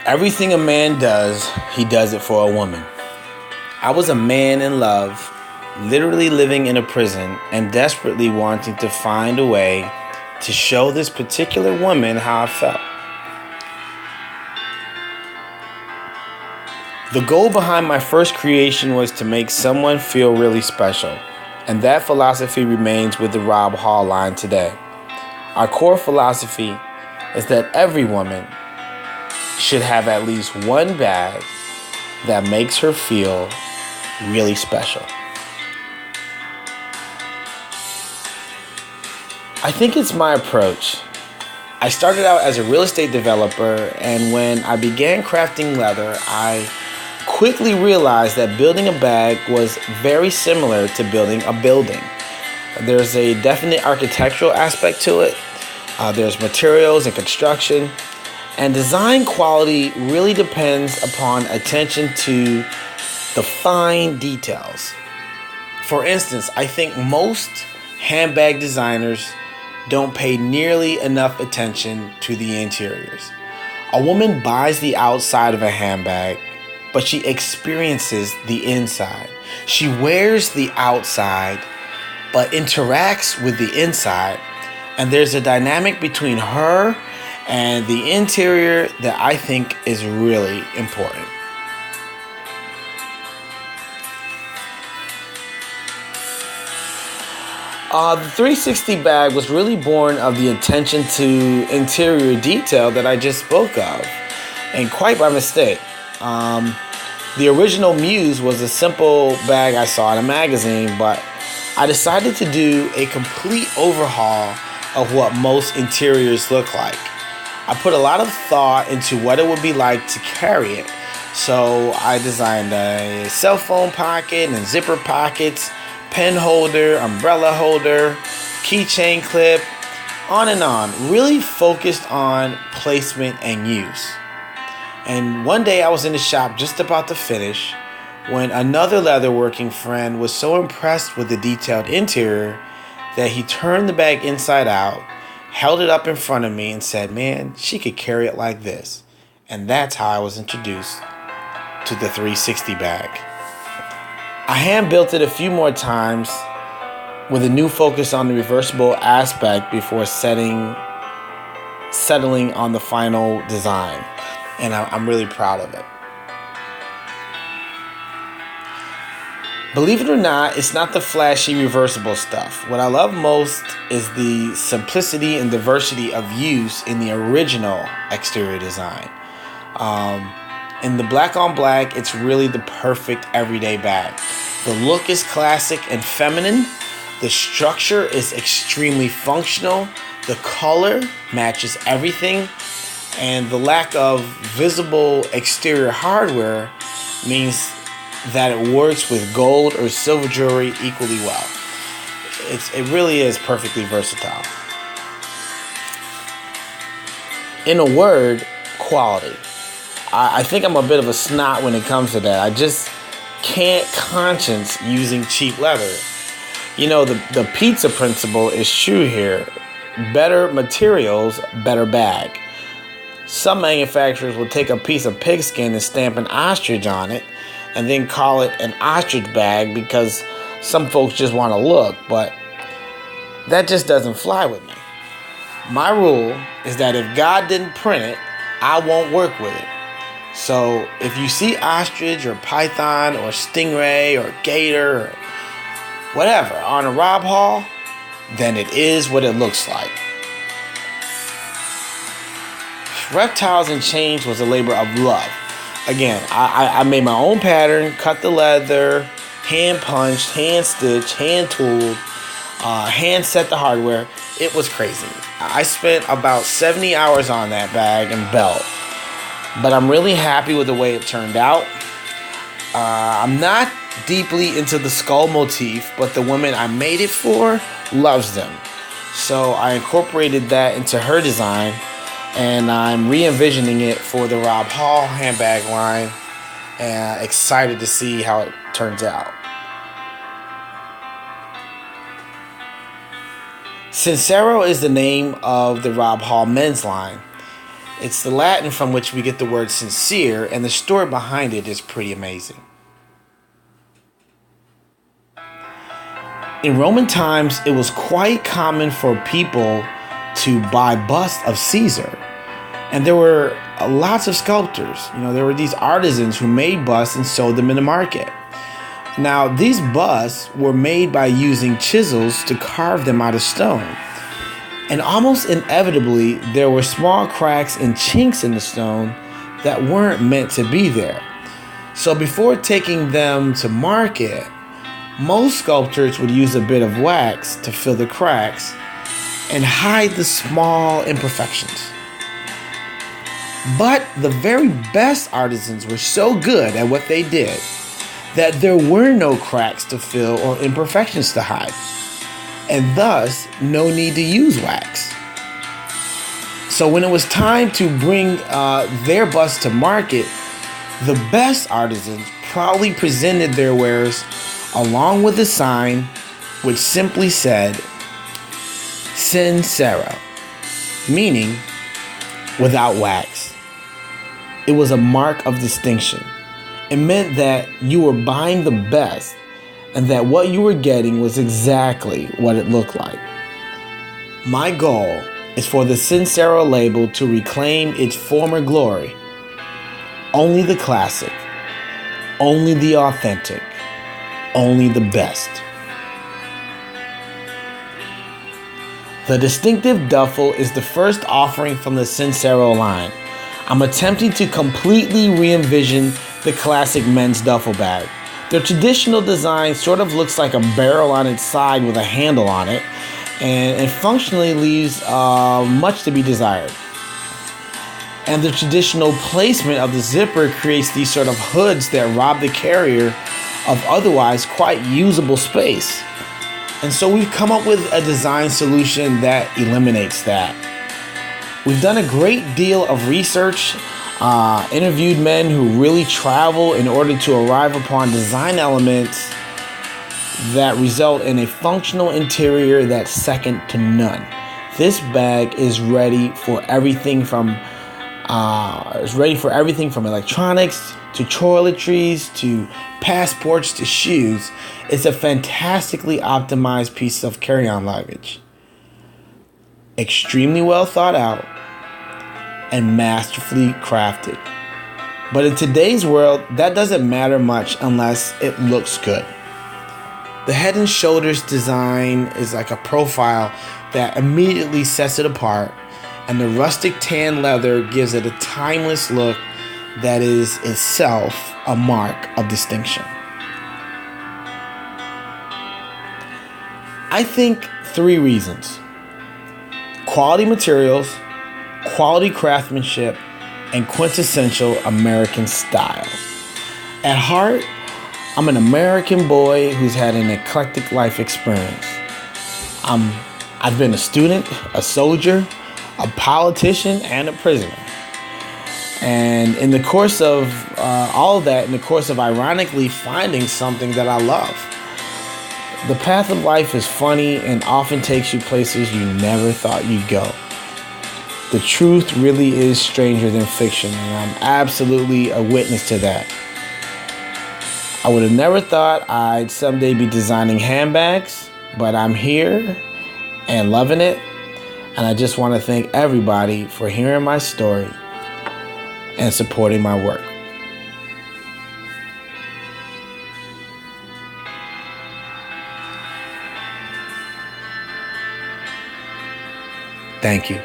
Everything a man does, he does it for a woman. I was a man in love, literally living in a prison and desperately wanting to find a way to show this particular woman how I felt. The goal behind my first creation was to make someone feel really special, and that philosophy remains with the Rob Hall line today. Our core philosophy is that every woman should have at least one bag that makes her feel really special. I think it's my approach. I started out as a real estate developer, and when I began crafting leather, I quickly realized that building a bag was very similar to building a building. There's a definite architectural aspect to it. There's materials and construction. And design quality really depends upon attention to the fine details. For instance, I think most handbag designers don't pay nearly enough attention to the interiors. A woman buys the outside of a handbag, but she experiences the inside. She wears the outside, but interacts with the inside. And there's a dynamic between her and the interior that I think is really important. The 360 bag was really born of the attention to interior detail that I just spoke of, and quite by mistake. The original Muse was a simple bag I saw in a magazine, but I decided to do a complete overhaul of what most interiors look like. I put a lot of thought into what it would be like to carry it. So I designed a cell phone pocket and zipper pockets, pen holder, umbrella holder, keychain clip, on and on. Really focused on placement and use. And one day I was in the shop just about to finish when another leatherworking friend was so impressed with the detailed interior that he turned the bag inside out, held it up in front of me and said, "Man, she could carry it like this." And that's how I was introduced to the 360 bag. I hand built it a few more times with a new focus on the reversible aspect before settling on the final design. And I'm really proud of it. Believe it or not, it's not the flashy reversible stuff. What I love most is the simplicity and diversity of use in the original exterior design. In the black on black, it's really the perfect everyday bag. The look is classic and feminine. The structure is extremely functional. The color matches everything. And the lack of visible exterior hardware means that it works with gold or silver jewelry equally well. It really is perfectly versatile. In a word, quality. I think I'm a bit of a snot when it comes to that. I just can't conscience using cheap leather. You know, the pizza principle is true here. Better materials, better bag. Some manufacturers will take a piece of pigskin and stamp an ostrich on it and then call it an ostrich bag because some folks just want to look, but that just doesn't fly with me. My rule is that if God didn't print it, I won't work with it. So if you see ostrich or python or stingray or gator or whatever on a Rob Hall, then it is what it looks like. Reptiles and Chains was a labor of love. Again, I made my own pattern, cut the leather, hand punched, hand stitched, hand tooled, hand set the hardware. It was crazy. I spent about 70 hours on that bag and belt. But I'm really happy with the way it turned out. I'm not deeply into the skull motif, but the woman I made it for loves them. So I incorporated that into her design, and I'm re-envisioning it for the Rob Hall handbag line, and excited to see how it turns out. Sincero is the name of the Rob Hall men's line. It's the Latin from which we get the word sincere, and the story behind it is pretty amazing. In Roman times, it was quite common for people to buy busts of Caesar. And there were lots of sculptors. There were these artisans who made busts and sold them in the market. Now, these busts were made by using chisels to carve them out of stone. And almost inevitably, there were small cracks and chinks in the stone that weren't meant to be there. So before taking them to market, most sculptors would use a bit of wax to fill the cracks and hide the small imperfections. But the very best artisans were so good at what they did that there were no cracks to fill or imperfections to hide, and thus no need to use wax. So when it was time to bring their bust to market, the best artisans proudly presented their wares along with a sign which simply said "Sincero," meaning without wax. It was a mark of distinction. It meant that you were buying the best and that what you were getting was exactly what it looked like. My goal is for the Sincero label to reclaim its former glory. Only the classic, only the authentic, only the best. The distinctive duffel is the first offering from the Sincero line. I'm attempting to completely re-envision the classic men's duffel bag. The traditional design sort of looks like a barrel on its side with a handle on it, and it functionally leaves much to be desired. And the traditional placement of the zipper creates these sort of hoods that rob the carrier of otherwise quite usable space. And so we've come up with a design solution that eliminates that. We've done a great deal of research, interviewed men who really travel in order to arrive upon design elements that result in a functional interior that's second to none. This bag is ready for everything from electronics to toiletries to passports to shoes. It's a fantastically optimized piece of carry-on luggage. Extremely well thought out and masterfully crafted. But in today's world, that doesn't matter much unless it looks good. The Head and Shoulders design is like a profile that immediately sets it apart, and the rustic tan leather gives it a timeless look that is itself a mark of distinction. I think 3 reasons: quality materials, quality craftsmanship, and quintessential American style. At heart, I'm an American boy who's had an eclectic life experience. I've been a student, a soldier, a politician, and a prisoner. And in the course of all of that, in the course of ironically finding something that I love, the path of life is funny and often takes you places you never thought you'd go. The truth really is stranger than fiction, and I'm absolutely a witness to that. I would have never thought I'd someday be designing handbags, but I'm here and loving it. And I just want to thank everybody for hearing my story and supporting my work. Thank you.